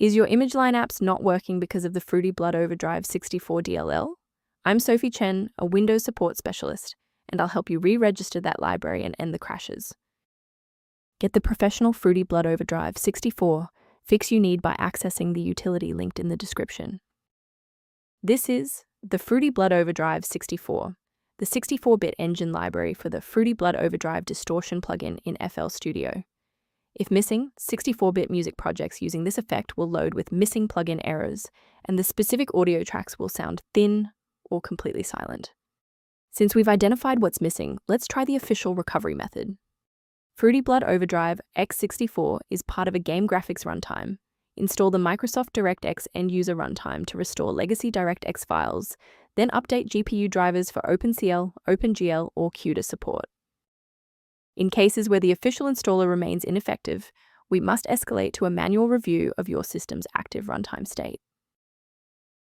Is your image line apps not working because of the Fruity-blood-overdrive 64 DLL? I'm Sophie Chen, a Windows support specialist, and I'll help you re-register that library and end the crashes. Get the professional Fruity-blood-overdrive 64 fix you need by accessing the utility linked in the description. This is the Fruity-blood-overdrive 64, the 64-bit engine library for the Fruity-blood-overdrive distortion plugin in FL Studio. If missing, 64-bit music projects using this effect will load with missing plugin errors, and the specific audio tracks will sound thin or completely silent. Since we've identified what's missing, let's try the official recovery method. Fruity-blood-overdrive x64 is part of a game graphics runtime. Install the Microsoft DirectX end-user runtime to restore legacy DirectX files, then update GPU drivers for OpenCL, OpenGL, or CUDA support. In cases where the official installer remains ineffective, we must escalate to a manual review of your system's active runtime state.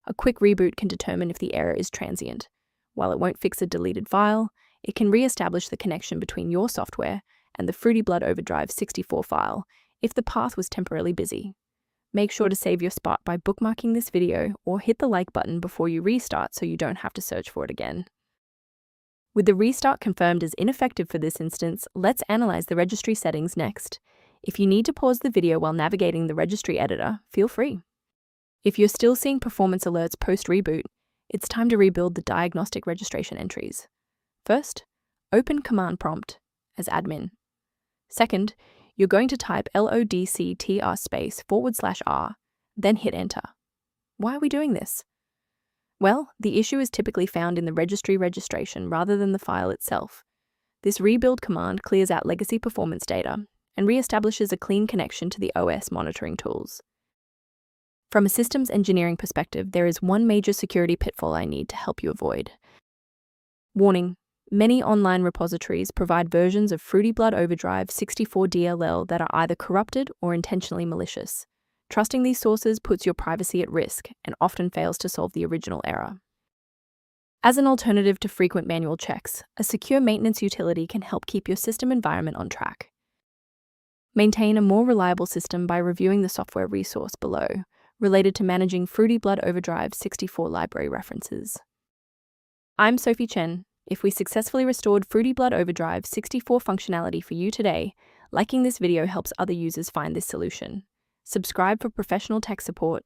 A quick reboot can determine if the error is transient. While it won't fix a deleted file, it can re-establish the connection between your software and the Fruity-blood-overdrive 64 file if the path was temporarily busy. Make sure to save your spot by bookmarking this video or hit the like button before you restart so you don't have to search for it again. With the restart confirmed as ineffective for this instance, let's analyze the registry settings next. If you need to pause the video while navigating the registry editor, feel free. If you're still seeing performance alerts post-reboot, it's time to rebuild the diagnostic registration entries. First, open Command Prompt as admin. Second, you're going to type lodctr//r, then hit Enter. Why are we doing this? Well, the issue is typically found in the registry registration rather than the file itself. This rebuild command clears out legacy performance data and re-establishes a clean connection to the OS monitoring tools. From a systems engineering perspective, there is one major security pitfall I need to help you avoid. Warning: many online repositories provide versions of Fruity-blood-overdrive 64 DLL that are either corrupted or intentionally malicious. Trusting these sources puts your privacy at risk and often fails to solve the original error. As an alternative to frequent manual checks, a secure maintenance utility can help keep your system environment on track. Maintain a more reliable system by reviewing the software resource below, related to managing Fruity-blood-overdrive 64 library references. I'm Sophie Chen. If we successfully restored Fruity-blood-overdrive 64 functionality for you today, liking this video helps other users find this solution. Subscribe for professional tech support